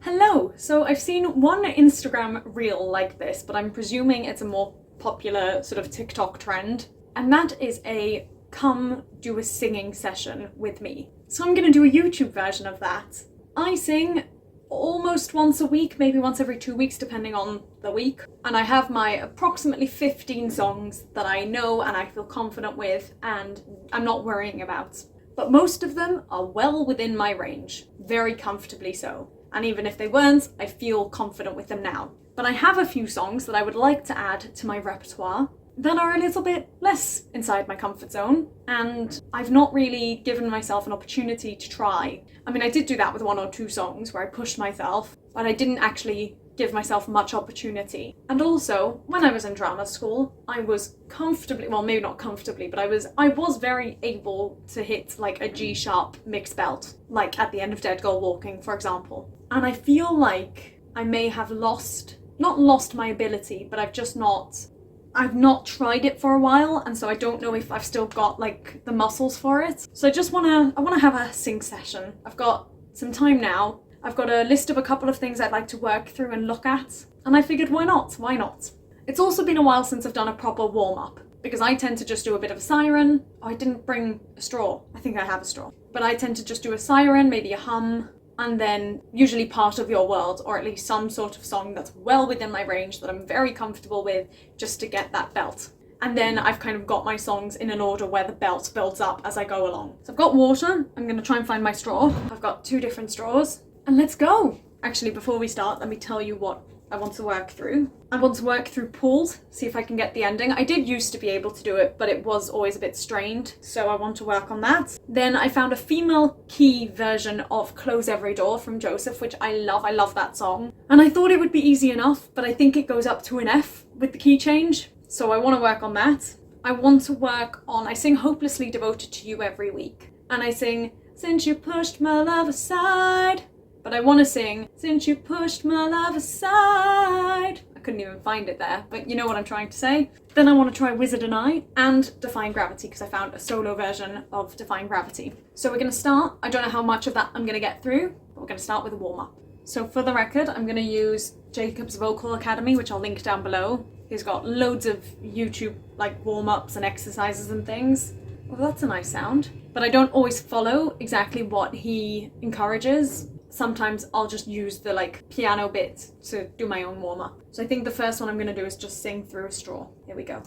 Hello! So I've seen one Instagram reel like this, but I'm presuming it's a more popular sort of TikTok trend. And that is a come do a singing session with me. So I'm gonna do a YouTube version of that. I sing almost once a week, maybe once every 2 weeks, depending on the week. And I have my approximately 15 songs that I know and I feel confident with and I'm not worrying about. But most of them are well within my range, very comfortably so. And even if they weren't, I feel confident with them now. But I have a few songs that I would like to add to my repertoire that are a little bit less inside my comfort zone, and I've not really given myself an opportunity to try. I mean, I did do that with 1 or 2 songs where I pushed myself, but I didn't actually give myself much opportunity. And also, when I was in drama school, I was comfortably, well, maybe not comfortably, but I was very able to hit like a G sharp mixed belt, like at the end of Dead Girl Walking, for example. And I feel like I may have not lost my ability, but I've not tried it for a while, and so I don't know if I've still got like the muscles for it. So I wanna have a sing session. I've got some time now. I've got a list of a couple of things I'd like to work through and look at, and I figured why not? Why not? It's also been a while since I've done a proper warm-up, because I tend to just do a bit of a siren. Oh, I didn't bring a straw. I think I have a straw. But I tend to just do a siren, maybe a hum, and then usually Part of Your World, or at least some sort of song that's well within my range that I'm very comfortable with, just to get that belt. And then I've kind of got my songs in an order where the belt builds up as I go along. So I've got water. I'm going to try and find my straw. I've got 2 different straws. And let's go! Actually, before we start, let me tell you what I want to work through. I want to work through pulls, see if I can get the ending. I did used to be able to do it, but it was always a bit strained, so I want to work on that. Then I found a female key version of Close Every Door from Joseph, which I love that song. And I thought it would be easy enough, but I think it goes up to an F with the key change, so I want to work on that. I sing Hopelessly Devoted to You every week, and I sing Since You Pushed My Love Aside. But I want to sing, Since You Pushed My Love Aside. I couldn't even find it there, but you know what I'm trying to say. Then I want to try Wizard and I and Defying Gravity, because I found a solo version of Defying Gravity. So we're going to start. I don't know how much of that I'm going to get through, but we're going to start with a warm-up. So for the record, I'm going to use Jacob's Vocal Academy, which I'll link down below. He's got loads of YouTube like warm-ups and exercises and things. Well, that's a nice sound. But I don't always follow exactly what he encourages. Sometimes I'll just use the like piano bit to do my own warm-up. So I think the first one I'm going to do is just sing through a straw. Here we go.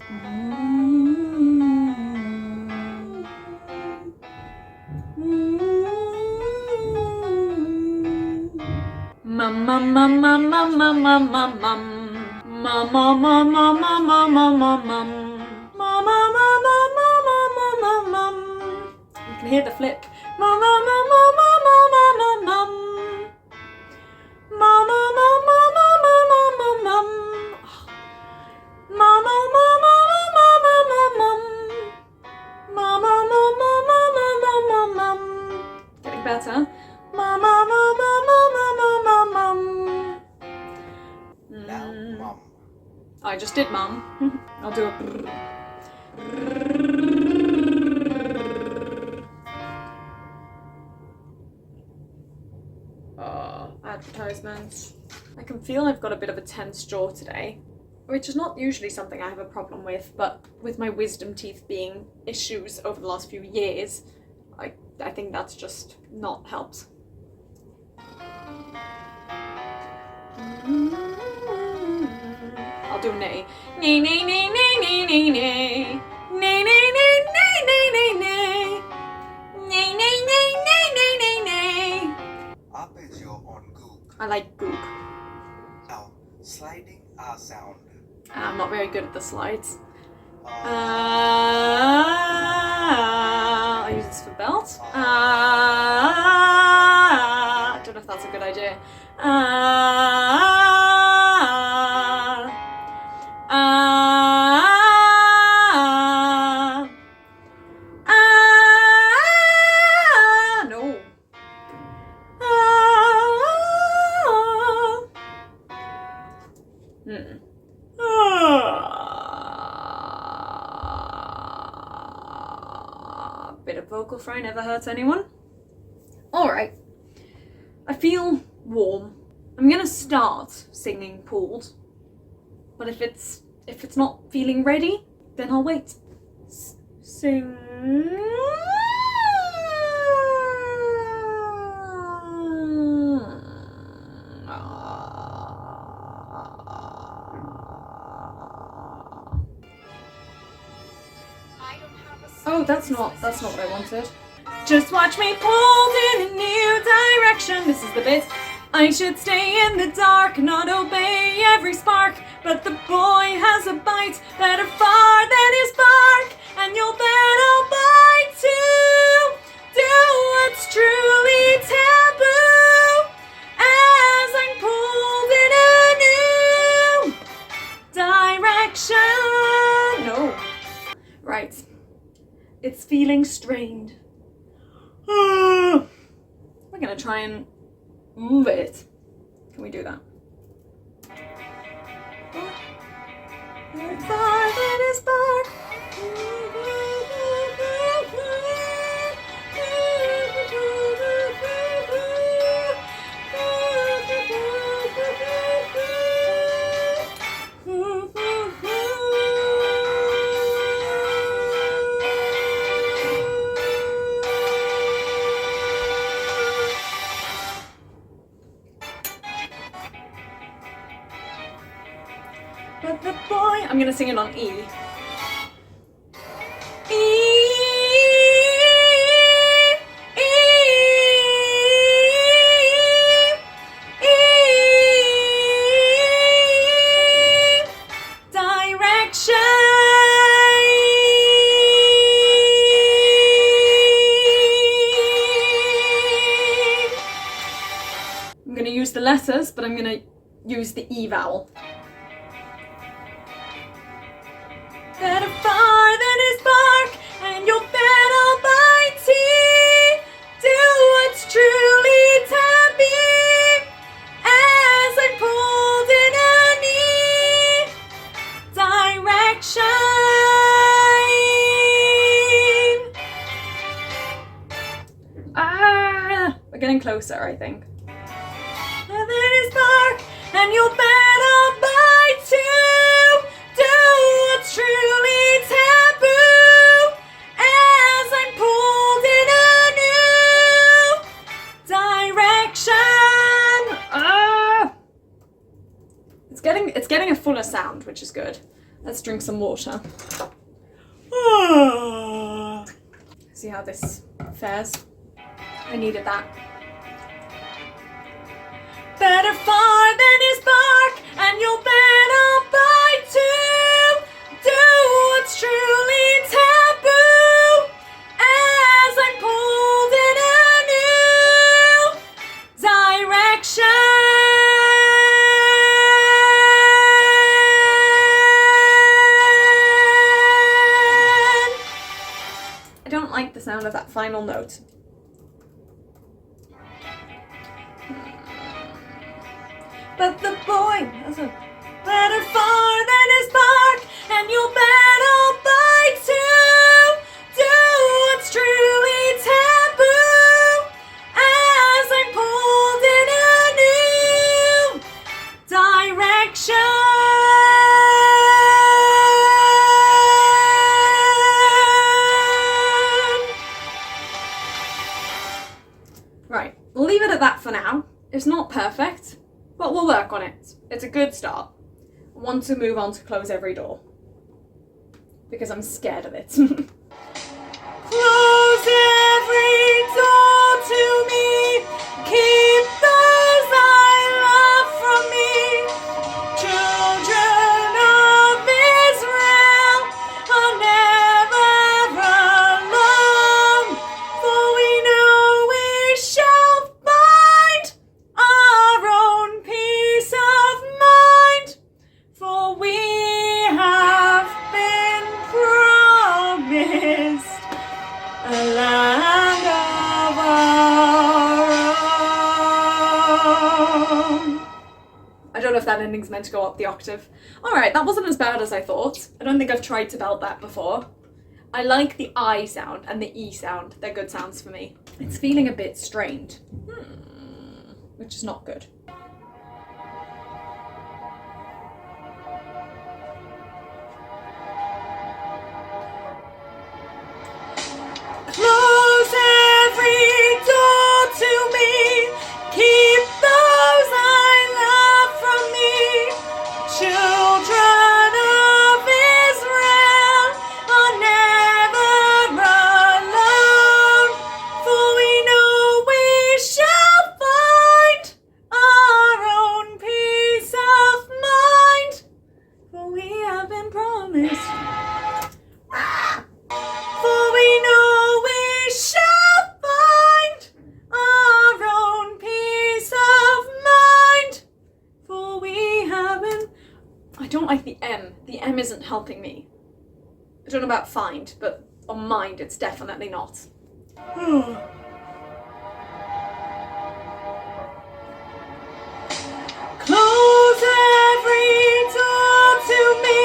Mum mum mum mum mum mum mum mum mum mum mum mum mum mum mum mum mum mum mum mum. You can hear the flip. Mum mum mum mum mum mum mum mum. Mama, mama, mama, mama, mama, mama, mama, mama, mama, mama, mama, mama. Getting better. Mama, mama, mama, mama, mama. Now, mum. I just did, mum. I'll do a. Advertisements. I can feel I've got a bit of a tense jaw today, which is not usually something I have a problem with, but with my wisdom teeth being issues over the last few years, I think that's just not helped. I'll do nay. Nay, nay, nay, nay, nay, nay, nay. Nay, nay, nay, nay, nay, nay, nay. Nay, nay, nay, nay, nay, nay, nay. Arpeggio on Goog. I like goog. Now, sliding R sound. I'm not very good at the slides. I use this for belt. I don't know if that's a good idea. No. Bit of vocal fry never hurts anyone. Alright. I feel warm. singing pooled. But if it's not feeling ready, then I'll wait. Sing. Oh, that's not what I wanted. Just watch me pulled in a new direction. This is the bit. I should stay in the dark, not obey every spark. But the boy has a bite better far than his bark, and you'll bet I'll bite too. Do what's truly taboo, as I'm pulled in a new direction. No. Right. It's feeling strained. We're gonna try and move it. Can we do that? Far than his bark. But the boy, I'm gonna sing it on E. E, E, E, direction. I'm gonna use the letters, but I'm gonna use the E vowel. Better far than his bark, and you'll bet I'll bite teeth. Do what's truly taboo, as I'm pulled in a new direction. We're getting closer, I think. Far than his bark, and you'll bet I'll bite too. Do what's truly taboo, as I'm pulled in a new direction. It's getting a fuller sound, which is good. Let's drink some water. See how this fares. I needed that. Better far than his bark, and you'll bet I'll bite too. Do what's truly taboo, as I'm pulled in a new direction. I don't like the sound of that final note. But the boy has a better far than his bark, and you'll bet I'll bite too. Do what's truly taboo, as I'm pulled in a new direction. Right, we'll leave it at that for now. It's not perfect, but we'll work on it. It's a good start. I want to move on to close every door, because I'm scared of it. Close every door to me. Keep those I love from me. Children of Israel are never alone, for we know we shall find our own peace of mind, for we have been promised a land of our own. I don't know if that ending's meant to go up the octave. Alright, that wasn't as bad as I thought. I don't think I've tried to belt that before. I like the I sound and the E sound. They're good sounds for me. It's feeling a bit strained, which is not good. have been promised. For we know we shall find our own peace of mind. For we have been... I don't like the M. The M isn't helping me. I don't know about find, but on mind it's definitely not. Close every door to me.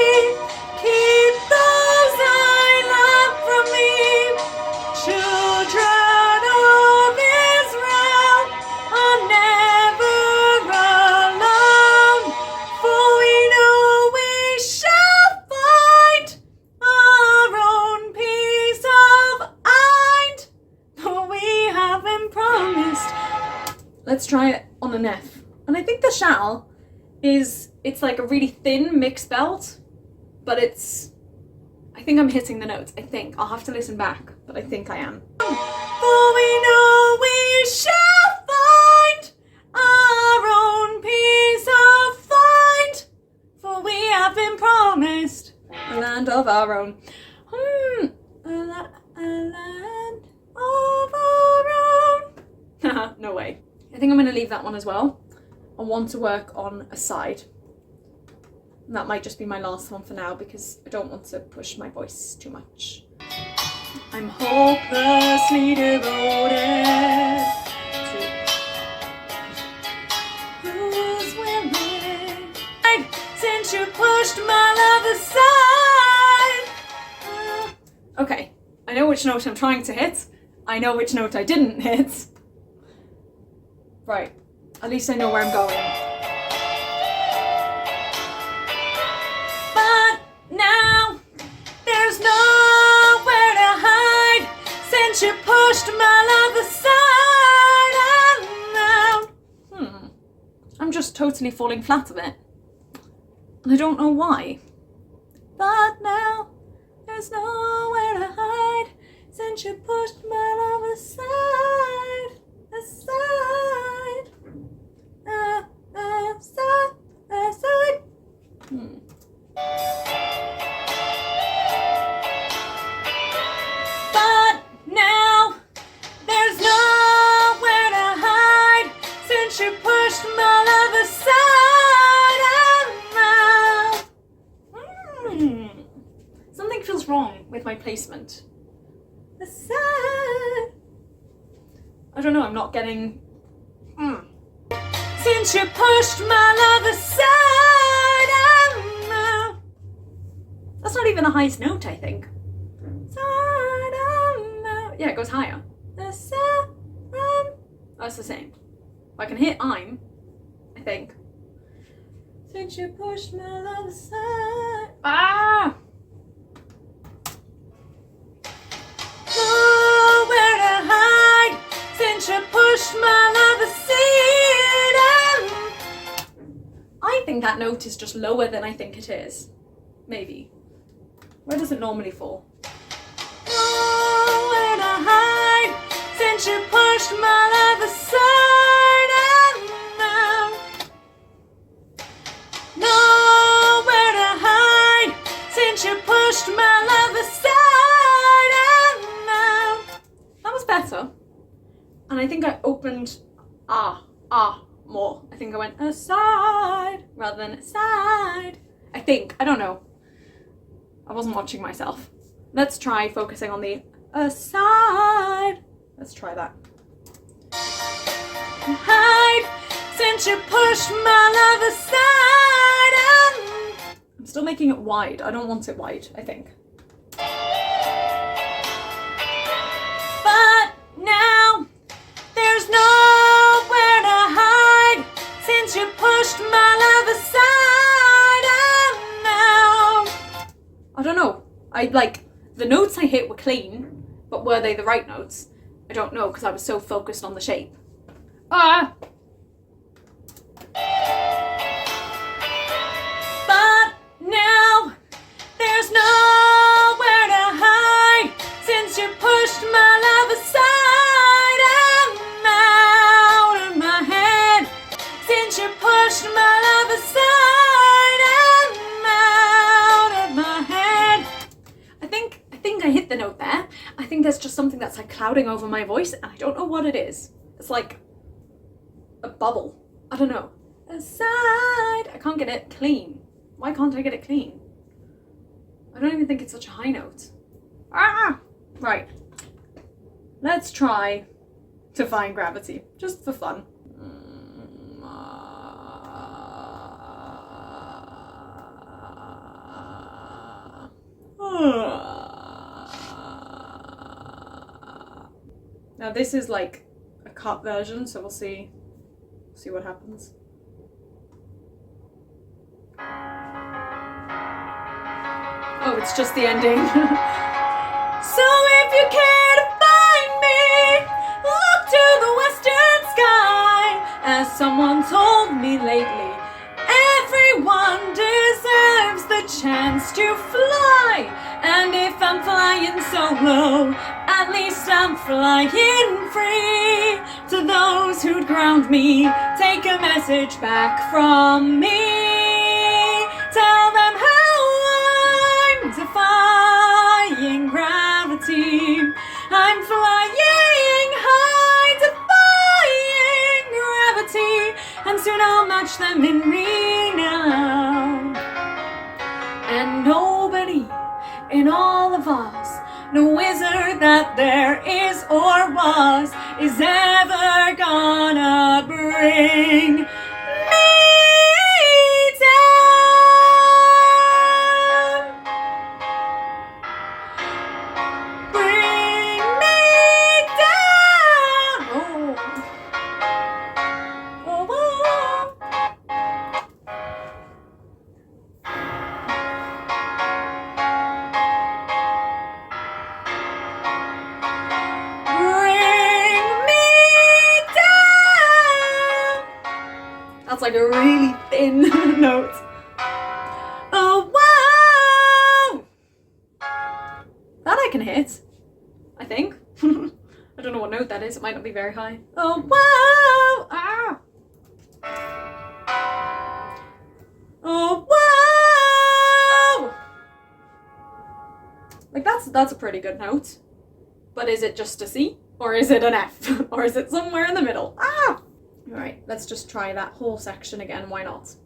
Keep those I love from me. Children of Israel are never alone. For we know we shall find our own peace of mind. For we have been promised. Let's try it on an F. And I think the shall it's like a really thin mixed belt, but I think I'm hitting the notes. I think. I'll have to listen back, but I think I am. For we know we shall find our own peace of mind, for we have been promised a land of our own. A land of our own. No way. I think I'm going to leave that one as well. I want to work on a side. And that might just be my last one for now because I don't want to push my voice too much. I'm hopelessly devoted to who's willing. Since you pushed my love aside. Okay, I know which note I'm trying to hit. I know which note I didn't hit. Right. At least I know where I'm going. But now there's nowhere to hide since you pushed my love aside. And now, I'm just totally falling flat a bit. And I don't know why. But now there's nowhere to hide since you pushed my love aside. Aside. Aside. But now there's nowhere to hide since you pushed my love aside. And now something feels wrong with my placement. Aside. I don't know, I'm not getting... Since you pushed my love aside, and now... That's not even the highest note, I think. Aside, and now... Yeah, it goes higher. Aside, that's the same. I can hit I'm, I think. Since you pushed my love aside... Ah! Nowhere to hide since you pushed my love aside. I think that note is just lower than I think it is. Maybe. Where does it normally fall? Nowhere to hide since you pushed my love aside. And now nowhere to hide since you pushed my love aside. And now that was better. And I think I opened more. I think I went aside rather than aside. I think. I don't know. I wasn't watching myself. Let's try focusing on the aside. Let's try that. Hide since you pushed my love aside. I'm still making it wide. I don't want it wide, I think. But now there's nowhere to hide since you pushed my love aside. And now I don't know. The notes I hit were clean, but were they the right notes? I don't know because I was so focused on the shape. But now there's nowhere to hide since you pushed my love aside. And out of my head since you pushed my love aside. And out think there's just something that's like clouding over my voice, and I don't know what it is. It's like a bubble. I don't know. Aside. I can't get it clean. Why can't I get it clean? I don't even think it's such a high note. Ah! Right. Let's try Defying Gravity, just for fun. Now this is like a cut version, so we'll see what happens. Oh, it's just the ending. So if you care to find me, look to the western sky. As someone told me lately, everyone deserves the chance to fly. And if I'm flying solo, at least I'm flying free. To those who'd ground me, take a message back from me. Tell them how I'm defying gravity. I'm flying high, defying gravity. And soon I'll match them in renown. And nobody in all of Oz, no wizard that there is or was, is ever gonna bring me down. Bring me down. Oh, oh, oh. That's like a really thin note. Oh, wow! That I can hit, I think. I don't know what note that is. It might not be very high. Oh, wow! Ah! Oh, wow! Like that's a pretty good note. But is it just a C? Or is it an F? Or is it somewhere in the middle? Ah! Alright, let's just try that whole section again, why not? So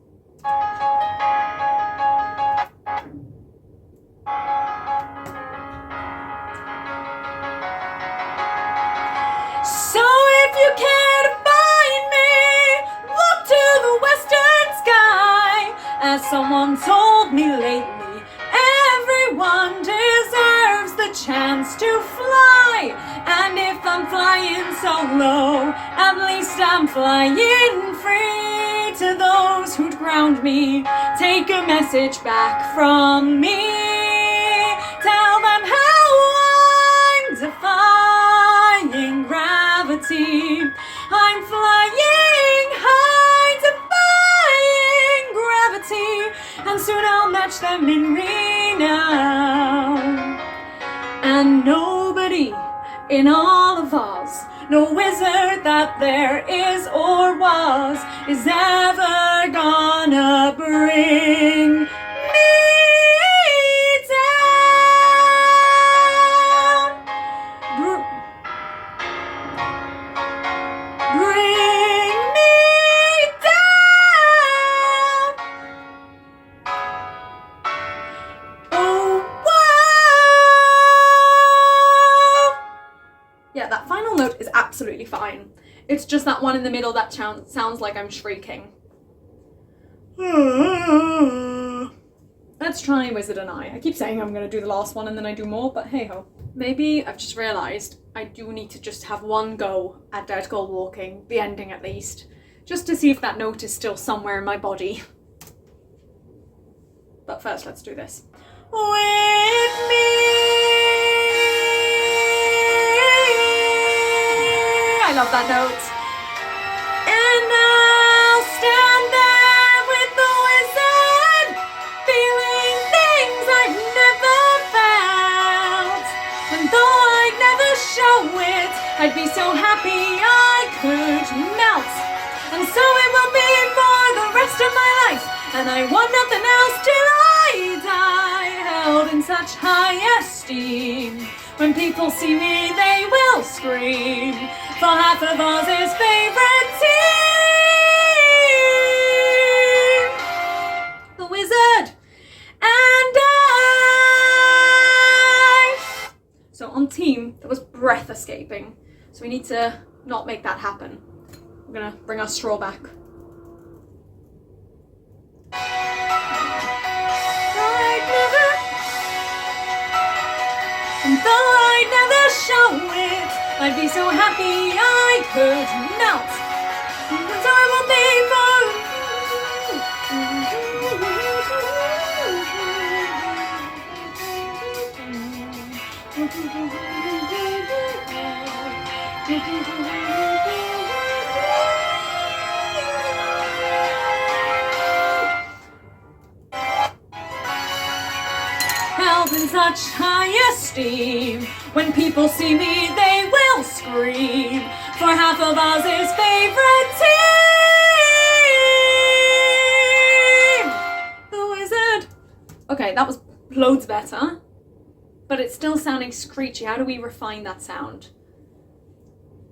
if you care to find me, look to the western sky. As someone told me lately, everyone deserves the chance to fly. And if I'm flying solo, at least I'm flying free. To those who'd ground me, take a message back from me. Tell them how I'm defying gravity. I'm flying high, defying gravity. And soon I'll match them in renown. And nobody in all of Oz, no wizard that there is or was, is ever gonna bring me down. Bring me down. Oh, wow! Yeah, that final note is absolutely fine. It's just that one in the middle that sounds like I'm shrieking. Let's try Wizard and I keep saying I'm going to do the last one and then I do more, but hey ho. Maybe I've just realised I do need to just have one go at Dead Goal Walking, the ending at least, just to see if that note is still somewhere in my body. But first, let's do this. With me. I love that note. And I'll stand there with the wizard, feeling things I've never felt. And though I'd never show it, I'd be so happy I could melt. And so it will be for the rest of my life, and I want nothing else till I die, held in such high esteem. When people see me, they will scream. For half of Oz's favourite team, the Wizard and I. So on team, there was breath escaping. So we need to not make that happen. We're gonna bring our straw back. And though I'd never show it, I'd be so happy I could melt. And I will be held in such high esteem. When people see me, they will scream. For half of Oz's favourite team, the Wizard. Okay, that was loads better, but it's still sounding screechy. How do we refine that sound?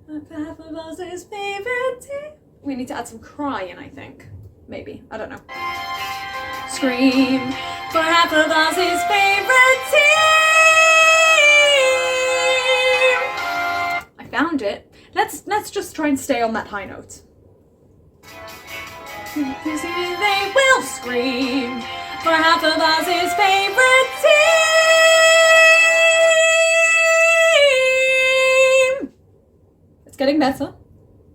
For half of Oz's favourite team. We need to add some cry in, I think. Maybe. I don't know. Scream for half of Oz's favourite team. I found it. Let's just try and stay on that high note. They will scream for half of Oz's favourite team. It's getting better,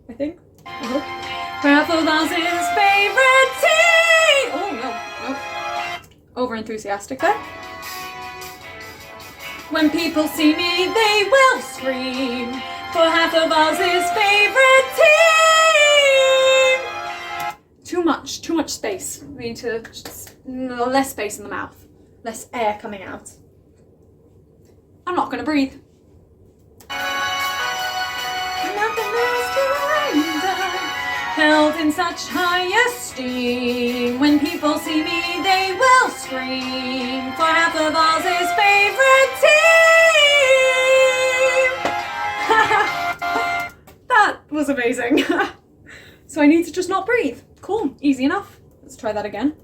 I think. I hope. For half of Oz's favourite team. Oh no. Over enthusiastic there. When people see me, they will scream for half of Oz's favourite team. Too much space. We need to just less space in the mouth, less air coming out. I'm not gonna breathe. Held in such high esteem. When people see me, they will scream for half of Oz's favourite team. That was amazing. So I need to just not breathe. Cool, easy enough. Let's try that again.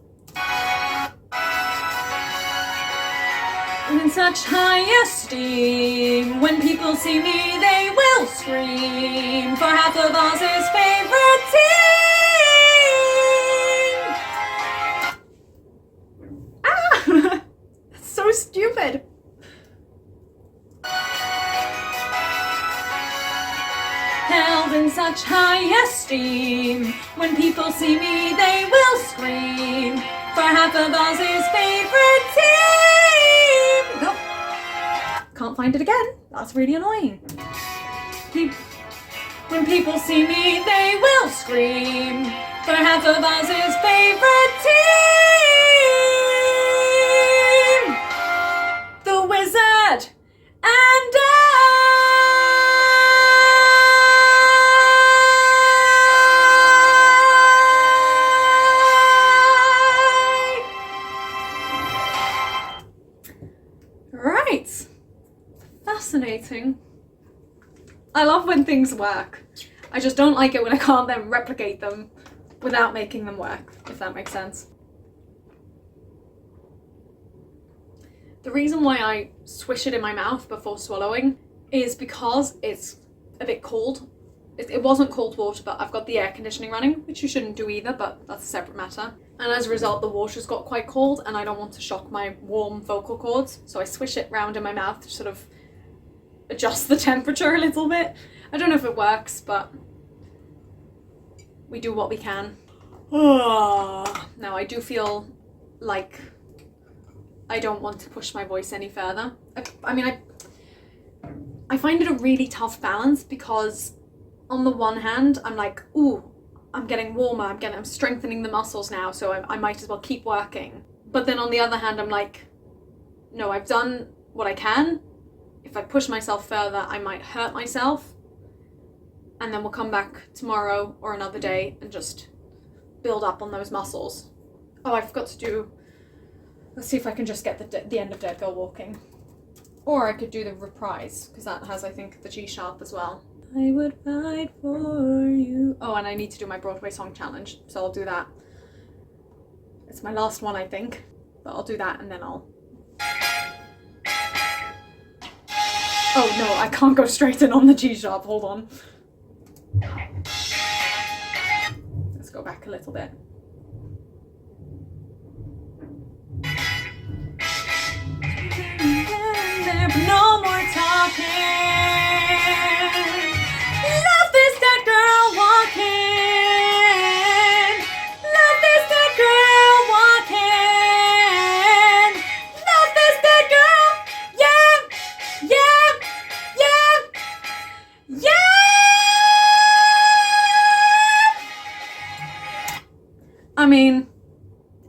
In such high esteem, when people see me, they will scream for half of Oz's favourite team. Ah! That's so stupid. Held in such high esteem, when people see me, they will scream for half of Oz's favourite team. Nope. Can't find it again. That's really annoying. When people see me, they will scream for half of Oz's favourite team, the Wizard and Right. Fascinating. I love when things work. I just don't like it when I can't then replicate them without making them work, if that makes sense. The reason why I swish it in my mouth before swallowing is because it's a bit cold. It wasn't cold water, but I've got the air conditioning running, which you shouldn't do either, but that's a separate matter. And as a result, the water's got quite cold and I don't want to shock my warm vocal cords. So I swish it round in my mouth to sort of adjust the temperature a little bit. I don't know if it works, but we do what we can. Now I do feel like I don't want to push my voice any further. I find it a really tough balance because on the one hand, I'm like, ooh, I'm getting warmer, I'm strengthening the muscles now, so I might as well keep working. But then on the other hand, I'm like, no, I've done what I can. If I push myself further, I might hurt myself. And then we'll come back tomorrow or another day and just build up on those muscles. Oh, I forgot to do, let's see if I can just get the end of Dead Girl Walking. Or I could do the reprise, because that has, I think, the G sharp as well. I would fight for you. Oh, and I need to do my Broadway song challenge, so I'll do that. It's my last one, I think, but I'll do that and then I'll... Oh no, I can't go straight in on the G sharp, hold on. Let's go back a little bit. No more talking. Love this dead girl walking. Love this dead girl walking. Love this dead girl. Yeah, yeah, yeah, yeah. I mean,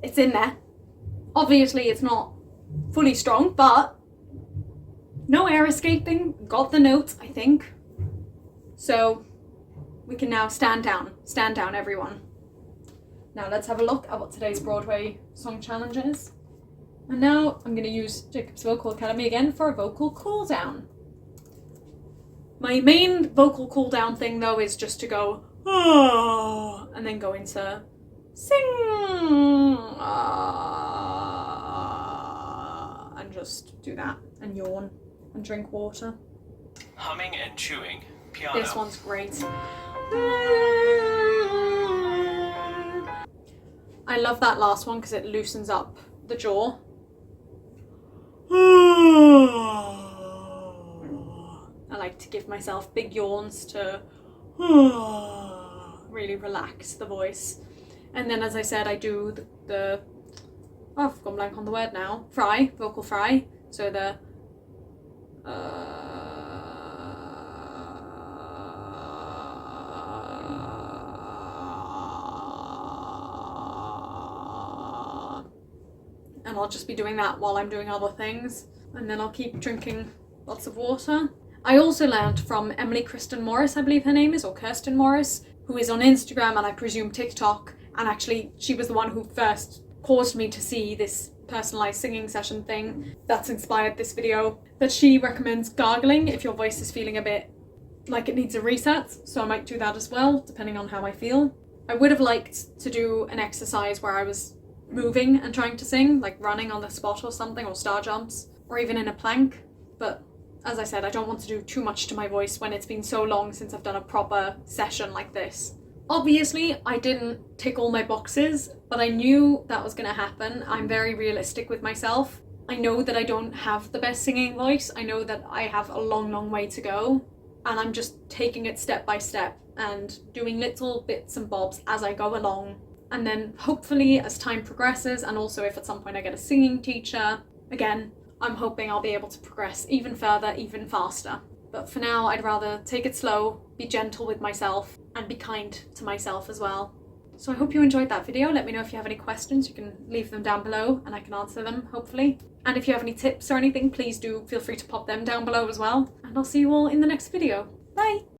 it's in there. Obviously, it's not fully strong, but no air escaping, got the notes, I think. So we can now stand down everyone. Now let's have a look at what today's Broadway song challenge is. And now I'm gonna use Jacob's Vocal Academy again for a vocal cool down. My main vocal cool down thing though is just to go, oh, and then go into sing, and just do that and yawn. And drink water. Humming and chewing. Piano. This one's great. I love that last one because it loosens up the jaw. I like to give myself big yawns to really relax the voice. And then, as I said, I do the oh, I've gone blank on the word now. Fry, vocal fry. So the and I'll just be doing that while I'm doing other things, and then I'll keep drinking lots of water. I also learned from Emily Kristen Morris, I believe her name is, or Kirsten Morris, who is on Instagram and I presume TikTok, and actually she was the one who first caused me to see this personalized singing session thing that's inspired this video, that she recommends gargling if your voice is feeling a bit like it needs a reset, so I might do that as well, depending on how I feel. I would have liked to do an exercise where I was moving and trying to sing, like running on the spot or something, or star jumps, or even in a plank, but as I said, I don't want to do too much to my voice when it's been so long since I've done a proper session like this. Obviously, I didn't tick all my boxes, but I knew that was going to happen. I'm very realistic with myself. I know that I don't have the best singing voice. I know that I have a long, long way to go, and I'm just taking it step by step and doing little bits and bobs as I go along. And then hopefully as time progresses, and also if at some point I get a singing teacher, again, I'm hoping I'll be able to progress even further, even faster. But for now, I'd rather take it slow, be gentle with myself, and be kind to myself as well. So I hope you enjoyed that video. Let me know if you have any questions. You can leave them down below and I can answer them, hopefully. And if you have any tips or anything, please do feel free to pop them down below as well. And I'll see you all in the next video. Bye!